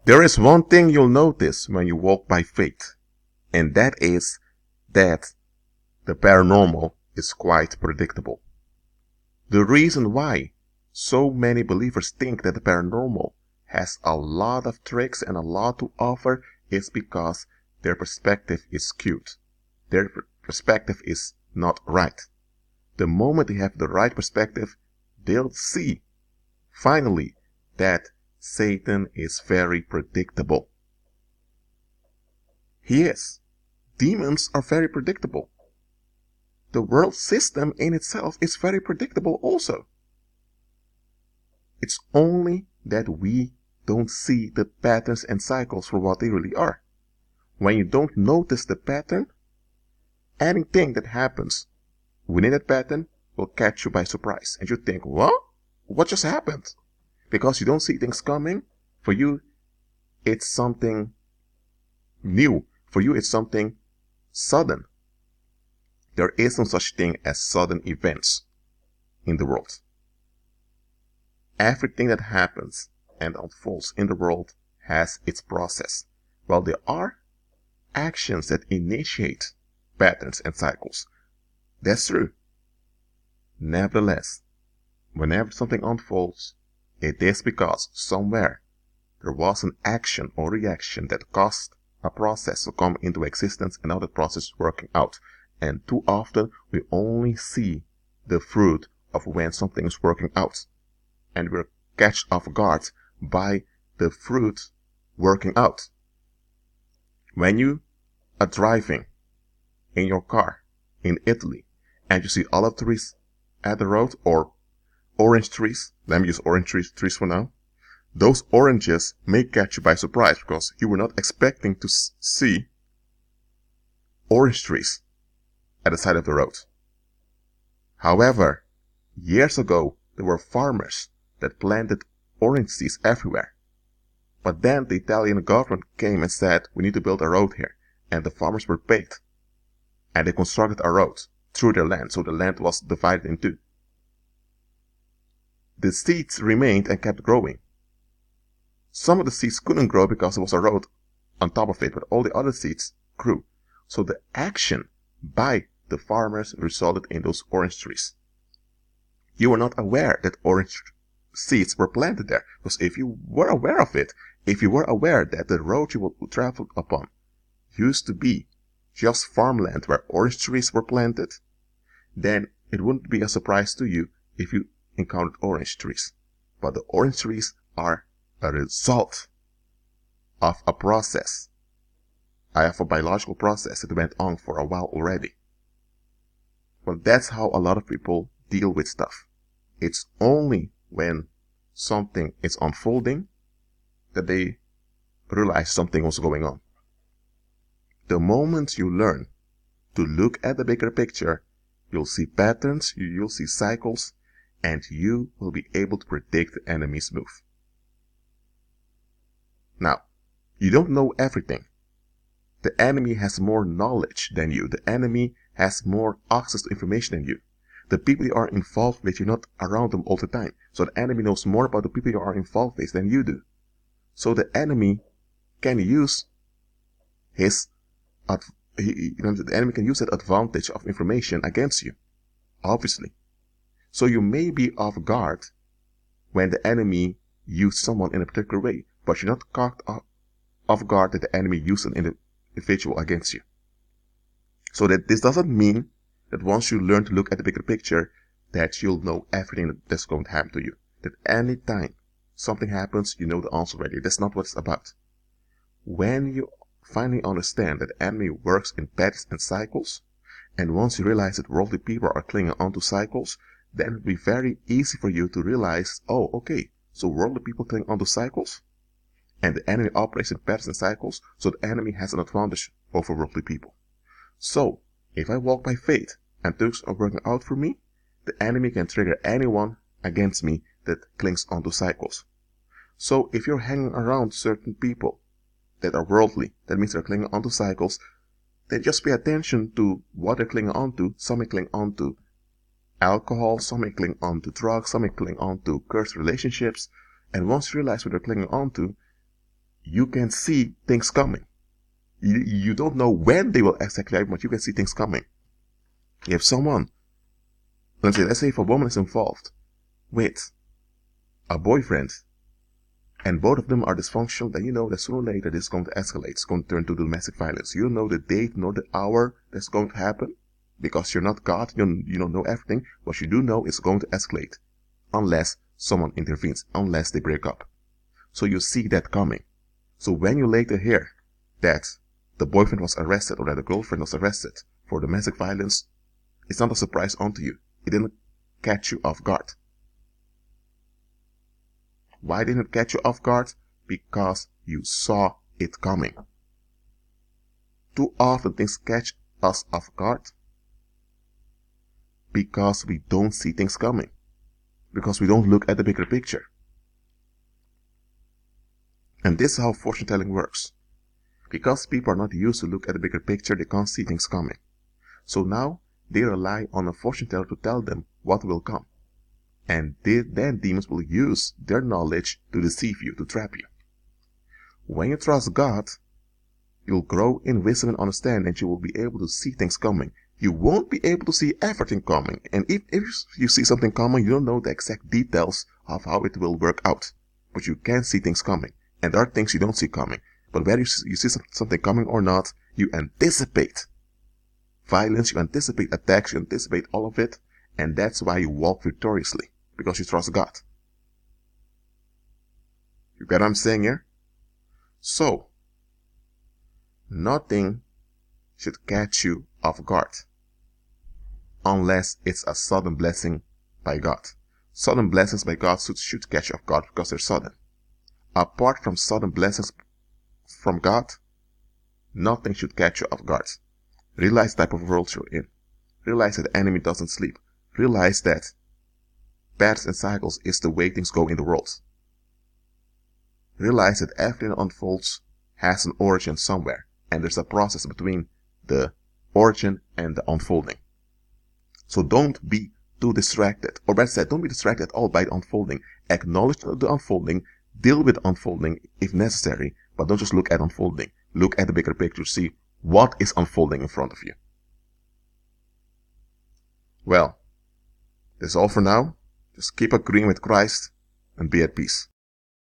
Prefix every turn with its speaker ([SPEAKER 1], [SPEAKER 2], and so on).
[SPEAKER 1] There is one thing you'll notice when you walk by faith, and that is that the paranormal is quite predictable. The reason why so many believers think that the paranormal has a lot of tricks and a lot to offer is because their perspective is skewed. Their perspective is not right. The moment they have the right perspective, they'll see, finally, that Satan is very predictable. He is. Demons are very predictable. The world system in itself is very predictable also. It's only that we don't see the patterns and cycles for what they really are. When you don't notice the pattern, anything that happens within that pattern will catch you by surprise. And you think, what? What just happened? Because you don't see things coming, for you, it's something new. For you, it's something sudden. There is no such thing as sudden events in the world. Everything that happens and unfolds in the world has its process. While there are actions that initiate patterns and cycles, that's true. Nevertheless, whenever something unfolds, it is because somewhere there was an action or reaction that caused a process to come into existence, and now the process is working out. And too often we only see the fruit of when something is working out, and we're catched off guard by the fruit working out. When you are driving in your car in Italy and you see olive trees at the road, or orange trees, let me use orange trees for now, those oranges may catch you by surprise because you were not expecting to see orange trees at the side of the road. However, years ago, there were farmers that planted orange seeds everywhere. But then the Italian government came and said, we need to build a road here. And the farmers were paid. And they constructed a road through their land, so the land was divided in two. The seeds remained and kept growing. Some of the seeds couldn't grow because there was a road on top of it, but all the other seeds grew. So the action by the farmers resulted in those orange trees. You were not aware that orange seeds were planted there, because if you were aware of it, if you were aware that the road you would travel upon used to be just farmland where orange trees were planted, then it wouldn't be a surprise to you if you encountered orange trees. But the orange trees are a result of a process, of a biological process that went on for a while already. Well, that's how a lot of people deal with stuff. It's only when something is unfolding that they realize something was going on. The moment you learn to look at the bigger picture, you'll see patterns, you'll see cycles, and you will be able to predict the enemy's move. Now, you don't know everything. The enemy has more knowledge than you. The enemy has more access to information than you. The people you are involved with, you're not around them all the time. So the enemy knows more about the people you are involved with than you do. So the enemy can use the enemy can use that advantage of information against you, obviously. So you may be off guard when the enemy used someone in a particular way, but you're not caught off guard that the enemy used an individual against you. So that this doesn't mean that once you learn to look at the bigger picture, that you'll know everything that's going to happen to you. That any time something happens, you know the answer already. That's not what it's about. When you finally understand that the enemy works in patterns and cycles, and once you realize that worldly people are clinging onto cycles, then it'll be very easy for you to realize, oh, okay, so worldly people cling onto cycles, and the enemy operates in patterns and cycles, so the enemy has an advantage over worldly people. So, if I walk by faith and things are working out for me, the enemy can trigger anyone against me that clings onto cycles. So if you're hanging around certain people that are worldly, that means they're clinging onto cycles, then just pay attention to what they're clinging onto. Some may cling onto alcohol, some may cling onto drugs, some may cling onto cursed relationships, and once you realize what they're clinging onto, you can see things coming. You don't know when they will exactly happen, but you can see things coming. If someone, let's say if a woman is involved with a boyfriend and both of them are dysfunctional, then you know that sooner or later this is going to escalate. It's going to turn to domestic violence. You don't know the date nor the hour that's going to happen because you're not God. You don't know everything. What you do know is going to escalate unless someone intervenes, unless they break up. So you see that coming. So when you later hear that the boyfriend was arrested or that the girlfriend was arrested for domestic violence, it's not a surprise unto you. It didn't catch you off guard. Why didn't it catch you off guard? Because you saw it coming. Too often things catch us off guard because we don't see things coming. Because we don't look at the bigger picture. And this is how fortune telling works. Because people are not used to look at the bigger picture, they can't see things coming. So now they rely on a fortune teller to tell them what will come. And then demons will use their knowledge to deceive you, to trap you. When you trust God, you'll grow in wisdom and understanding, and you will be able to see things coming. You won't be able to see everything coming. And if you see something coming, you don't know the exact details of how it will work out. But you can see things coming. And there are things you don't see coming. But whether you see something coming or not, you anticipate violence, you anticipate attacks, you anticipate all of it. And that's why you walk victoriously. Because you trust God. You get what I'm saying here? So, nothing should catch you off guard. Unless it's a sudden blessing by God. Sudden blessings by God should catch you off guard because they're sudden. Apart from sudden blessings from God, nothing should catch you off guard. Realize the type of world you're in. Realize that the enemy doesn't sleep. Realize that patterns and cycles is the way things go in the world. Realize that everything that unfolds has an origin somewhere, and there's a process between the origin and the unfolding. So don't be too distracted, or better said, don't be distracted at all by the unfolding. Acknowledge the unfolding, deal with the unfolding if necessary, but don't just look at unfolding. Look at the bigger picture, see what is unfolding in front of you. Well, that's all for now. Just keep agreeing with Christ and be at peace.